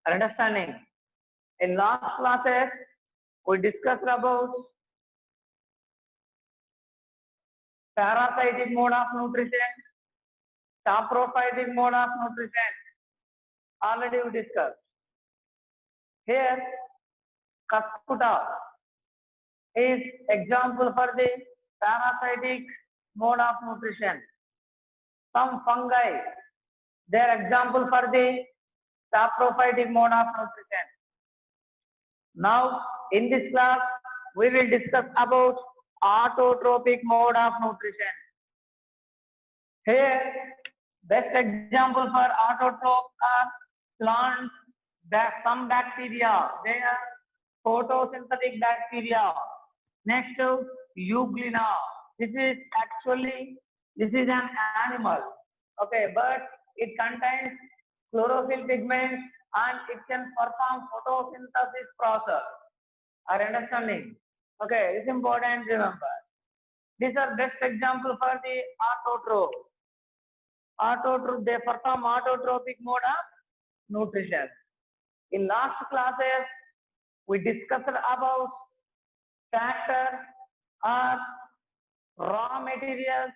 Are understanding? In last classes, we discussed about parasitic mode of nutrition, saprophytic mode of nutrition. Already we discussed. Here, Cuscuta is example for the parasitic mode of nutrition. Some fungi, they are example for the saprophytic mode of nutrition. Now, in this class, we will discuss about autotrophic mode of nutrition. Here, best example for autotrophs are plants, some bacteria. They are photosynthetic bacteria. Next, Euglena. This is an animal. Okay, but it contains chlorophyll pigments and it can perform photosynthesis process. Are understanding? Okay, it's important to remember. These are best example for the autotroph. Autotroph, they perform autotrophic mode of nutrition. In last classes, we discussed about factors or raw materials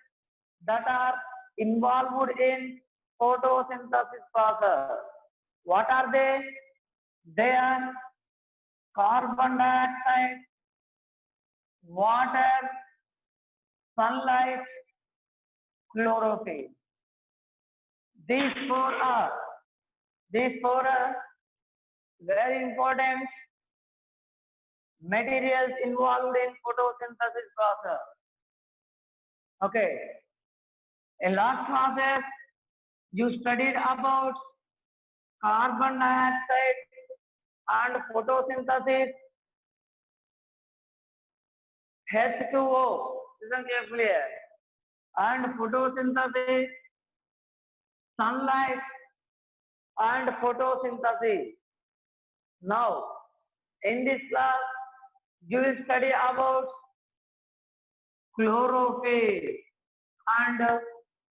that are involved in photosynthesis process. What are they? They are carbon dioxide, water, sunlight, chlorophyll. These four are very important materials involved in photosynthesis process. Okay. In last classes, you studied about carbon dioxide and photosynthesis, H2O, isn't it clear? And photosynthesis, sunlight and photosynthesis. Now, in this class, you will study about chlorophyll and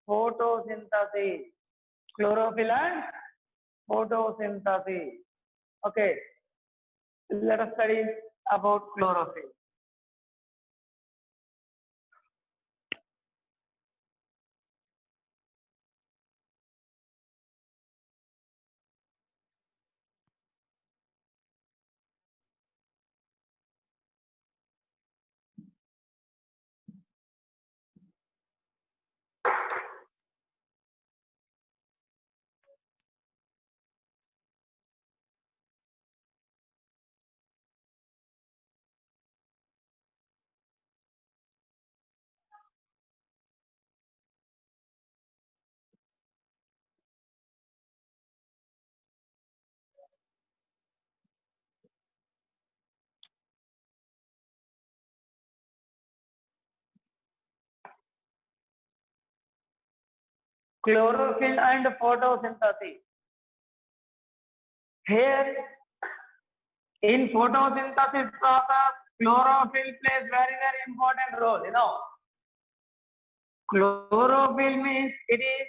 photosynthesis. Chlorophyll and photosynthesis. Okay, let us study about chlorophyll. Chlorophyll and photosynthesis. Here, in photosynthesis process, chlorophyll plays very important role. You know, chlorophyll means it is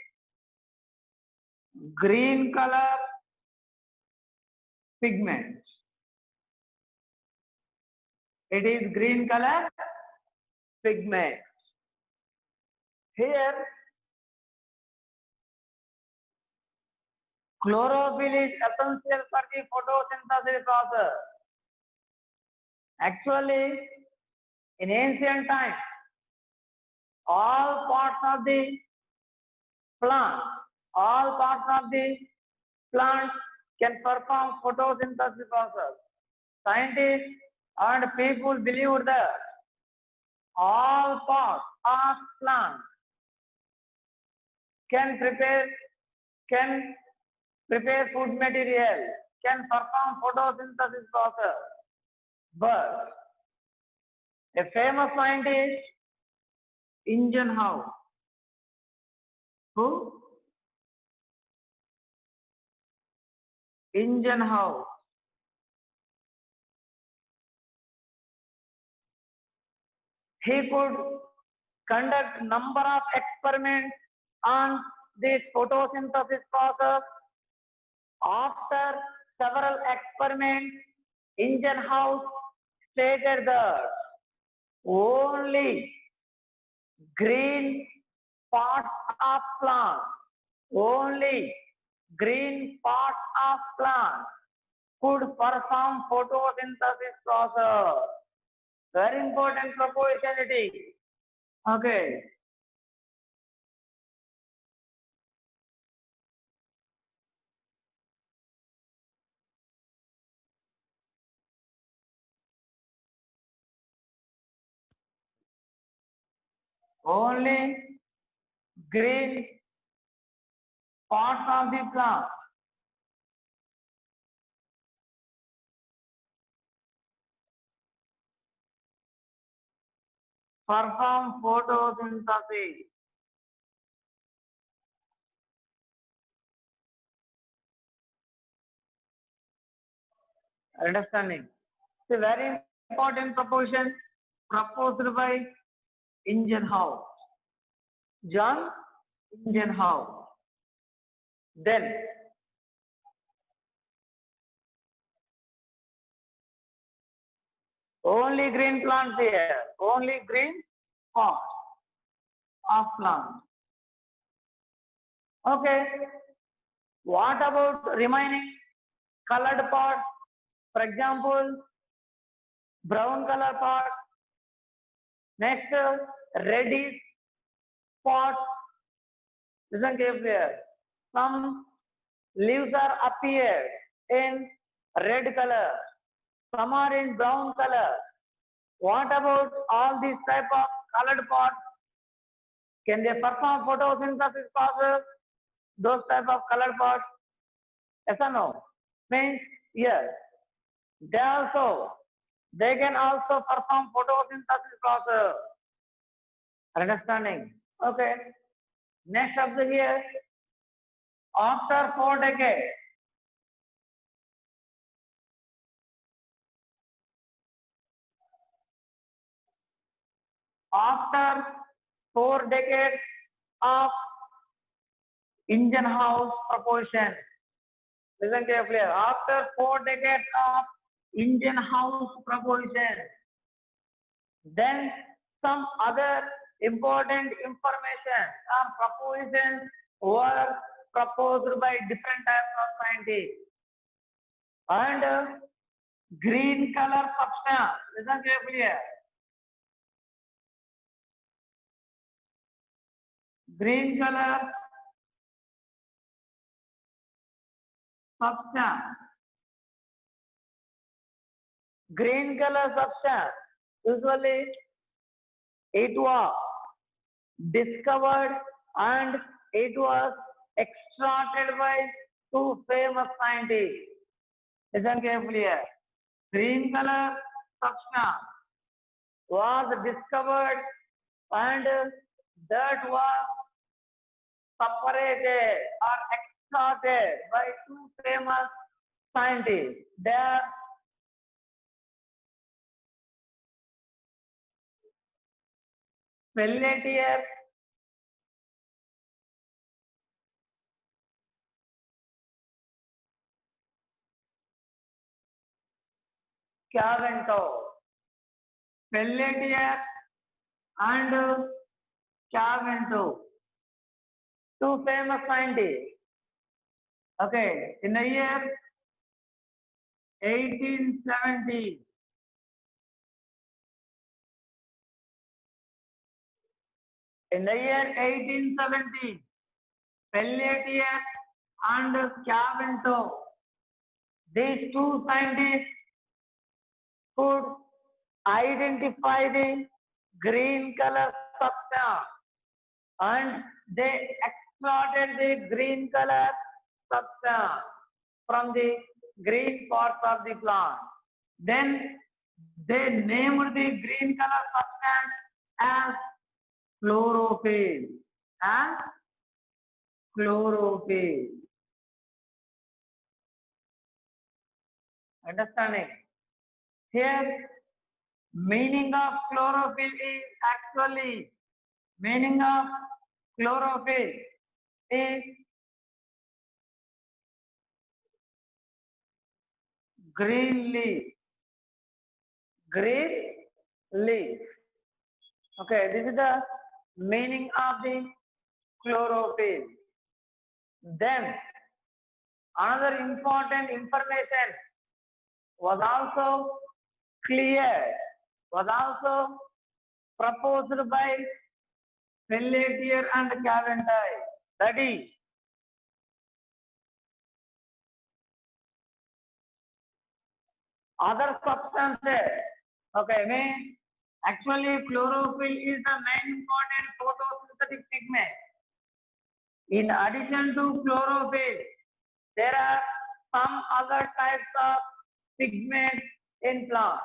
green color pigment. It is green color pigment. Here, chlorophyll is essential for the photosynthesis process. Actually, in ancient times, all parts of the plant can perform photosynthesis process. Scientists and people believe that all parts of plant can prepare food material, can perform photosynthesis process. But a famous scientist, Ingenhousz, who? Ingenhousz. He could conduct number of experiments on this photosynthesis process. After several experiments, Ingenhouse stated that only green parts of plant, only green parts of plant could perform photosynthesis process. Very important proposition it is. Okay. Only green parts of the plant perform photosynthesis. Understanding? It's a very important proposition proposed by Ingenhouse. John Ingenhouse. Then only green plants here, only green parts of plant. Okay. What about remaining colored parts? For example, brown color part. Next, reddish spots. Listen carefully. Some leaves are appeared in red color. Some are in brown color. What about all these type of colored parts? Can they perform photosynthesis process? Those type of colored parts? Yes or no? Means yes. They can also perform photosynthesis process. Understanding? Okay. Next observe here. After 4 decades, after 4 decades of Ingenhouse proposition, listen carefully. After 4 decades of Ingenhouse proposition, then some other important information or propositions were proposed by different types of scientists. And green color substance, listen carefully here. Green color substance. Green color substance, usually it was discovered and it was extracted by 2 famous scientists. Listen carefully here. Green color substance was discovered and that was separated or extracted by 2 famous scientists. They are Pelletier Cavento. Pelletier and Cavento. 2 famous scientists. Okay, in the year 1870, Pelletier and Cavento, these 2 scientists could identify the green color substance and they extracted the green color substance from the green parts of the plant. Then they named the green color substance as chlorophyll. As chlorophyll. Understanding? Here, meaning of chlorophyll is actually, meaning of chlorophyll is green leaf. Green leaf. Okay, this is the meaning of the chlorophyll. Then another important information was also cleared, was also proposed by Pelletier and Cavendish. That is, other substances. Okay, mean actually chlorophyll is the main important photosynthetic pigment. In addition to chlorophyll, there are some other types of pigments in plants.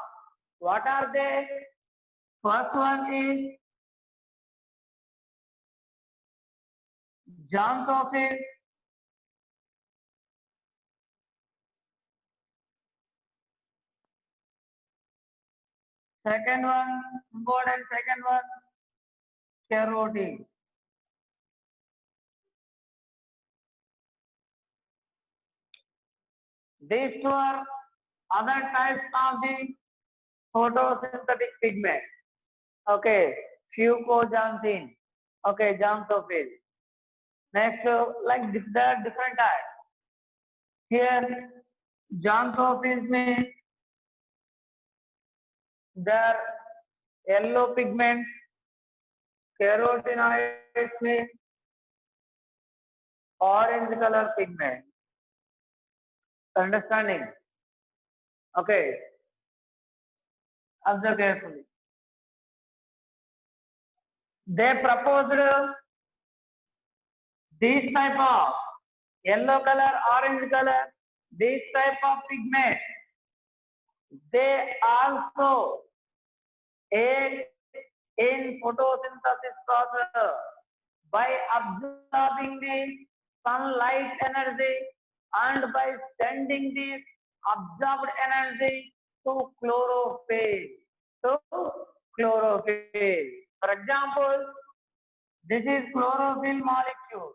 What are they? First one is xanthophyll. Second one, important second one, carotene. These two are other types of the photosynthetic pigment. Okay, fucoxanthin. Okay, xanthophyll. Next, like there are different types. Here, xanthophyll means there yellow pigment, carotenoids means orange color pigment. Understanding? Okay, observe carefully. They proposed this type of yellow color, orange color, this type of pigment. They also aid in photosynthesis process by absorbing the sunlight energy and by sending the absorbed energy to chlorophyll. To chlorophyll. For example, this is chlorophyll molecule.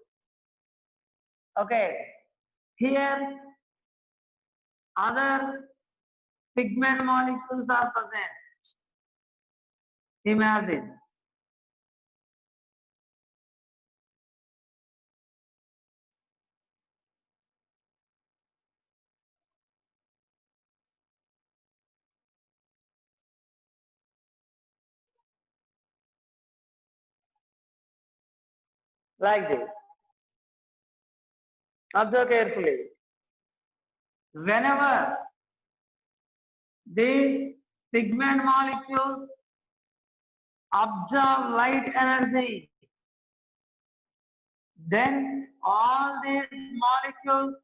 Okay. Here, other pigment molecules are present. Imagine. Like this. Observe carefully. Whenever these pigment molecules absorb light energy, then all these molecules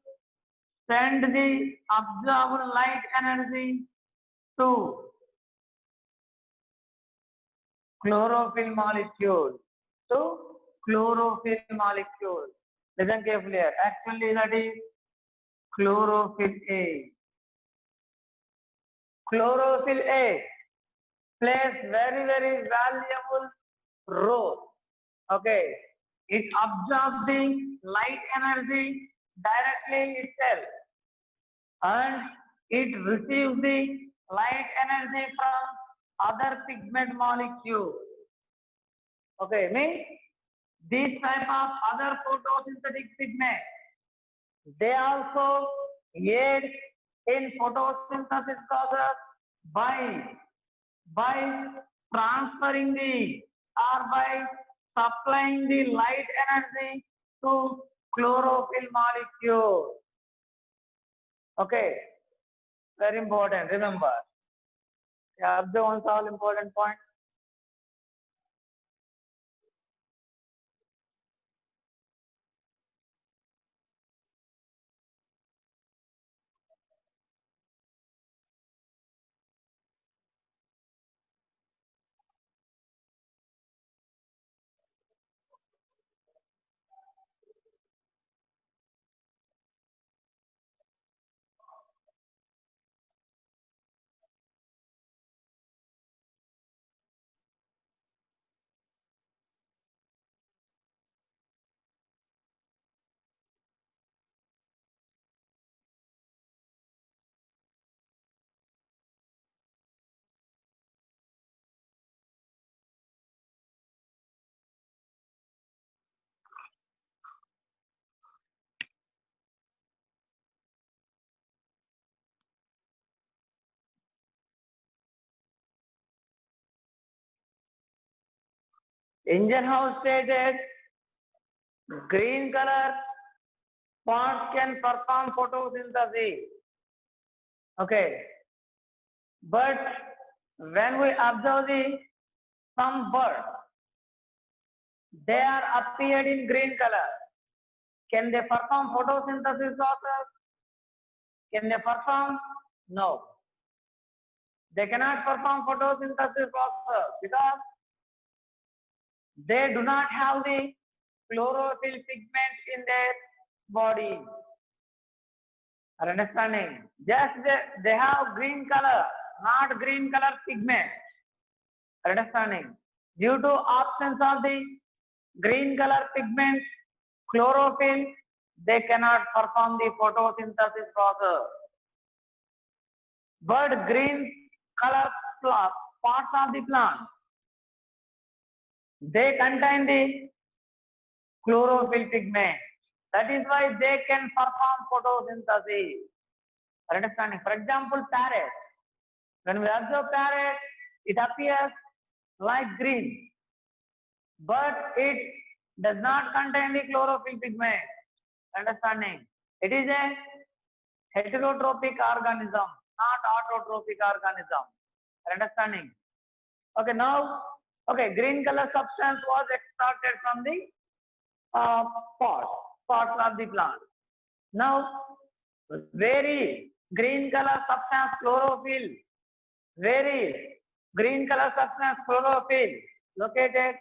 send the absorbed light energy to chlorophyll molecule. To chlorophyll molecule. Listen carefully here. Actually, that is chlorophyll A. Chlorophyll A plays very valuable role. Okay, it absorbs the light energy directly itself, and it receives the light energy from other pigment molecules. Okay, means these type of other photosynthetic pigments, they also aid in photosynthesis process by transferring the or by supplying the light energy to chlorophyll molecule. Okay, very important. Remember, observe one all important point. Ingenhouse stated green color parts can perform photosynthesis. Okay, but when we observe some birds, they are appeared in green color. Can they perform photosynthesis process? Can they perform? No. They cannot perform photosynthesis process because they do not have the chlorophyll pigment in their body. Are understanding? Just they have green color, not green color pigment. Are understanding? Due to absence of the green color pigment, chlorophyll, they cannot perform the photosynthesis process. But green color parts of the plant, they contain the chlorophyll pigment. That is why they can perform photosynthesis. Understanding? For example, parrot. When we observe parrot, it appears like green, but it does not contain the chlorophyll pigment. Understanding? It is a heterotrophic organism, not autotrophic organism. Understanding? Okay, now, okay, green color substance was extracted from the parts of the plant. Now, very green color substance chlorophyll, very green color substance chlorophyll located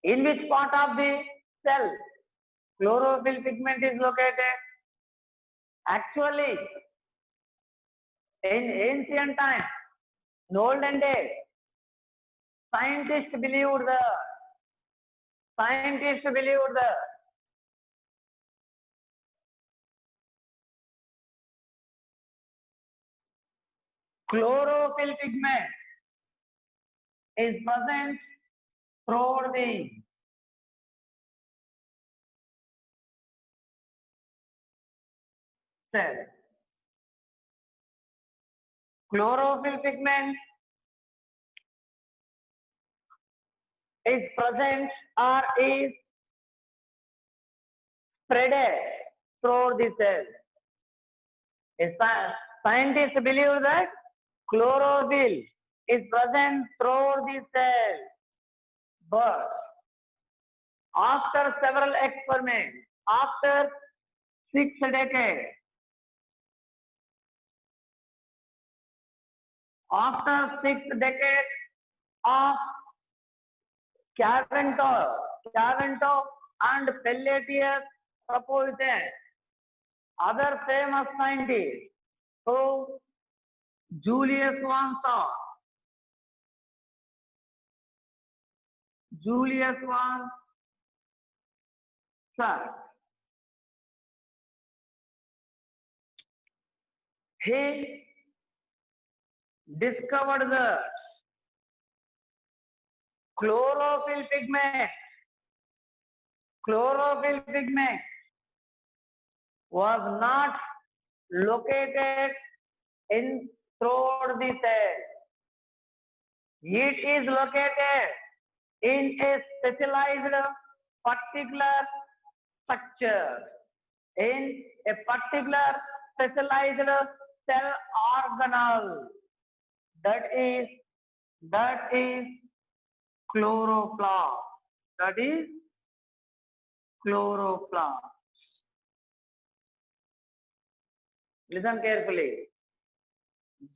in which part of the cell chlorophyll pigment is located? Actually, in ancient times, in olden days, scientists believed chlorophyll pigment is present throughout the cell. Chlorophyll pigment is present or is spreaded throughout the cell. Scientists believe that chlorophyll is present throughout the cell, but after several experiments, after 6 decades, of Caventou and Pelletier's proposition, other famous scientists, so Julius Van Sartre, he discovered the chlorophyll pigment was not located in throughout the cell. It is located in a specialized particular structure, in a particular specialized cell organelle. That is chloroplast. That is chloroplast. Listen carefully.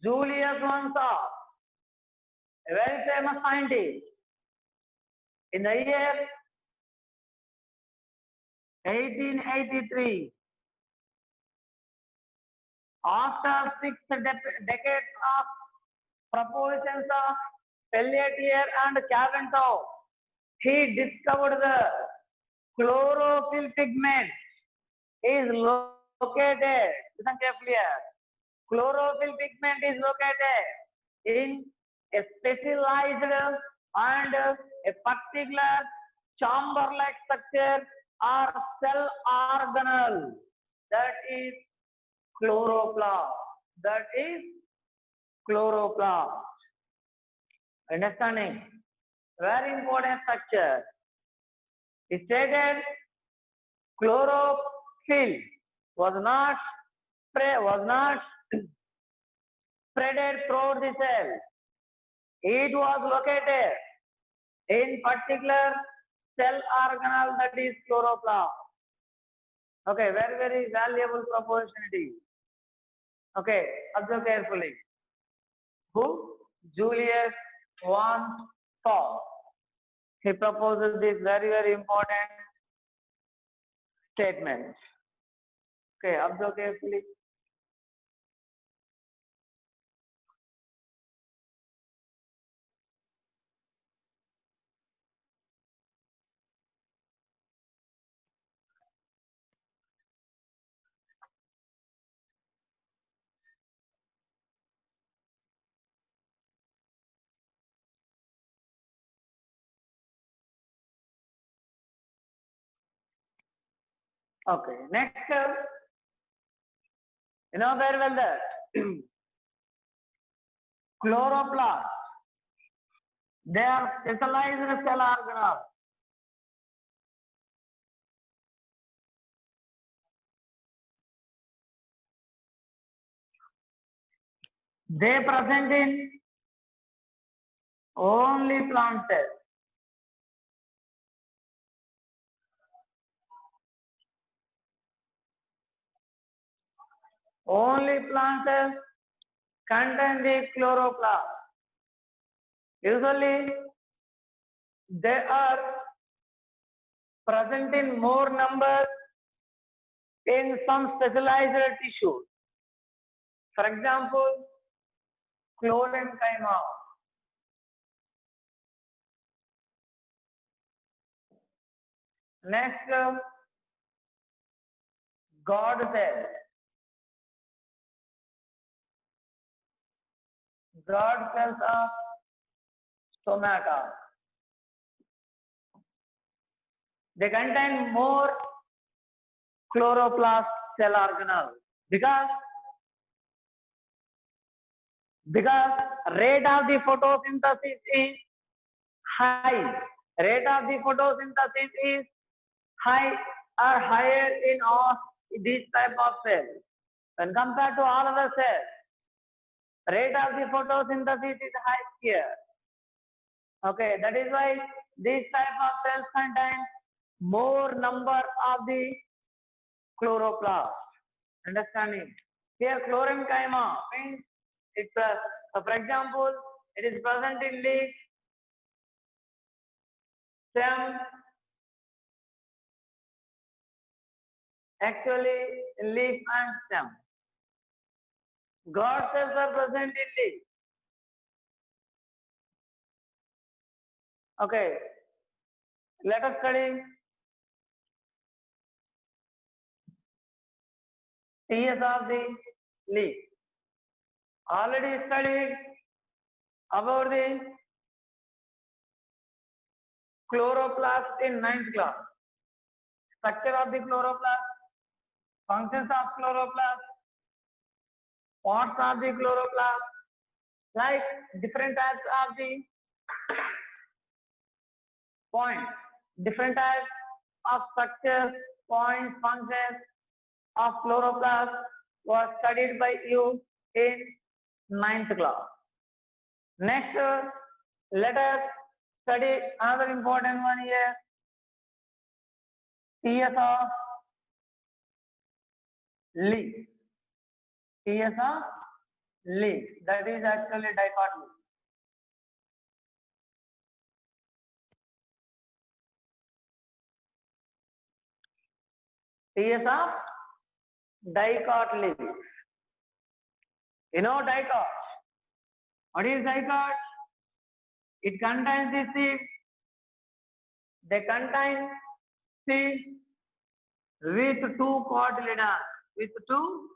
Julius Van Sartre, a very famous scientist, in the year 1883, after 6 decades of propositions of Pelletier and Caventou, he discovered the chlorophyll pigment is located. Listen carefully here. Chlorophyll pigment is located in a specialized and a particular chamber-like structure or cell organelle. That is chloroplast. Understanding? very important structure. It stated chlorophyll was not spreaded throughout the cell. It was located in particular cell organelle, that is chloroplast. Okay, very valuable proportionality. Okay, observe carefully. Who? Julius von Paul. He proposes this very important statement. Okay, observe carefully. Okay, next, you know very well that chloroplast, they are specialized cell organelles. They present in only plant cells. Only plant cells contain the chloroplast. Usually, they are present in more numbers in some specialized tissues. For example, chlorenchyma. Next, God cells. God cells of stomata. They contain more chloroplast cell organelles because rate of the photosynthesis is high. Rate of the photosynthesis is high or higher in all these type of cells. When compared to all other cells, rate of the photosynthesis is high here. Okay, that is why these type of cells contain more number of the chloroplast. Understanding? Here chlorenchyma means it's for example, it is present in leaf, stem, actually in leaf and stem. God cells are present in leaf. Okay, let us study TS of the leaf. Already studied about the chloroplast in 9th class. Structure of the chloroplast, functions of chloroplast, parts of the chloroplast, like different types of the points, different types of structures, points, functions of chloroplast was studied by you in 9th class. Next, let us study another important one here. TS of leaf. TS of leaf. That is actually dichotomy. TS of dicot leaf. You know dicot. What is dicot? It contains the seeds. They contain seeds with two cotyledons. With two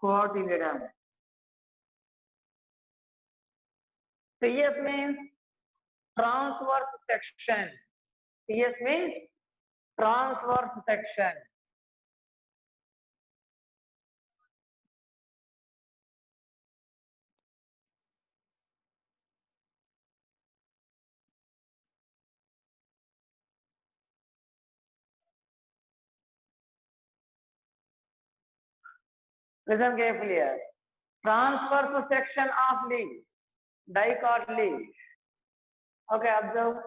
cotyledons. TS means transverse section. TS means transverse section. Listen carefully here. Transverse section of leaf, dicot leaf. Okay, observe.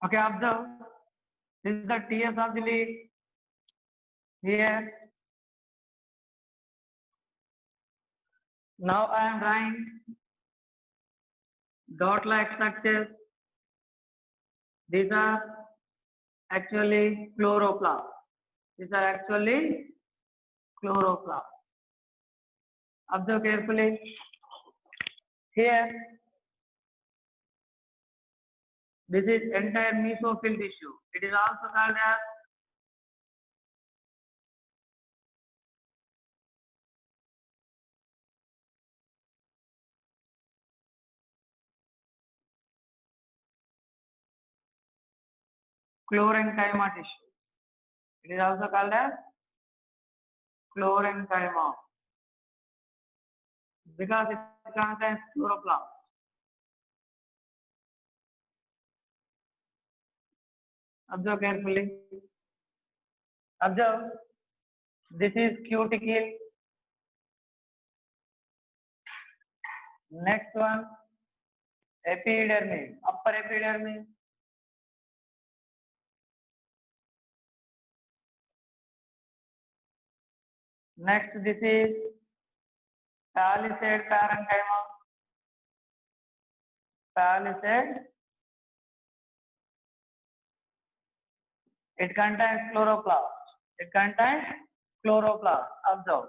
Okay, observe. This is the TS of the leaf. Here. Now I am drawing dot-like structures. These are actually chloroplasts. These are actually chloroplasts. Observe carefully. Here, this is entire mesophyll tissue. It is also called as chlorenchyma tissue. It is also called as chlorenchyma because it contains chloroplast. Observe carefully. Observe. This is cuticle. Next one, epidermis, upper epidermis. Next, this is palisade parenchyma. Palisade. It contains chloroplast. It contains chloroplast. Observe.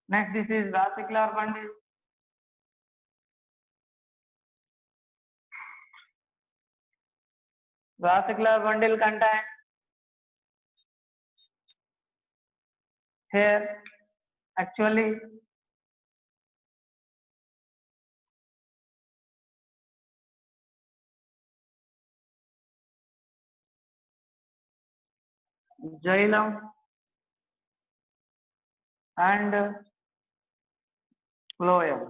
Next, this is vesicular bundle. Vesicular bundle contains here actually xylem and phloem.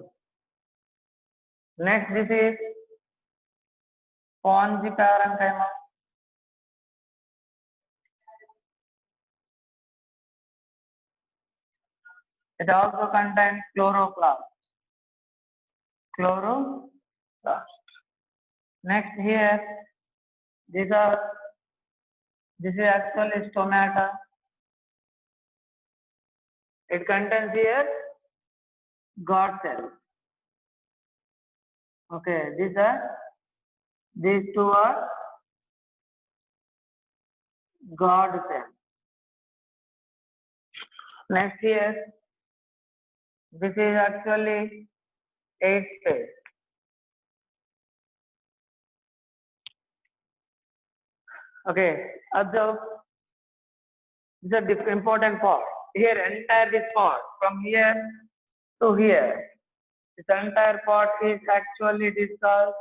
Next, this is spongy parenchyma. It also contains chloroplast. Chloroplast. Next, here this is actually stomata. It contains here God cells. Okay, these two are God cells. Next, here this is actually 8 space. Okay, observe. This is a important part. Here, entire this part from here to here. This entire part is actually discussed.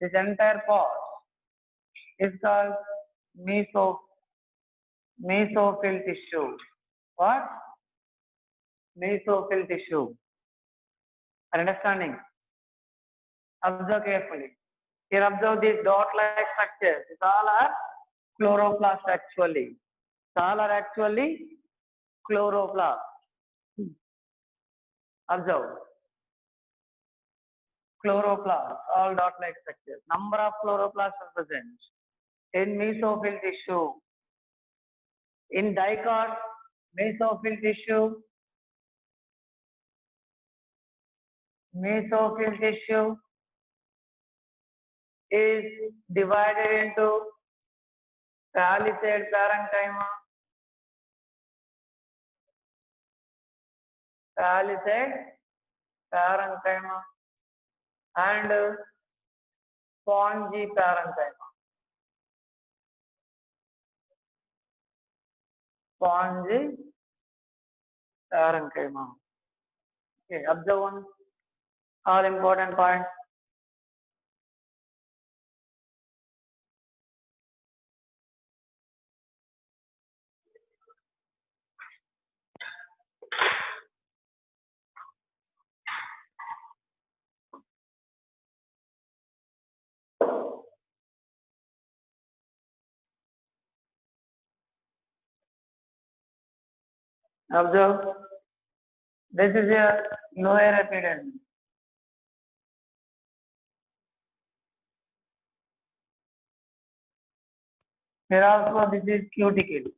This entire part is called mesophyll tissue. What? Mesophyll tissue. Are you understanding? Observe carefully. Here, observe these dot-like structures. These all are chloroplast actually. These all are actually chloroplast. Observe. Chloroplast, all dot-like structures. Number of chloroplasts are present in mesophyll tissue. In dicot, mesophyll tissue is divided into palisade parenchyma, and spongy parenchyma. Okay, observe one all important points. Observe. This is a lower epidermis. Here also this is cuticle.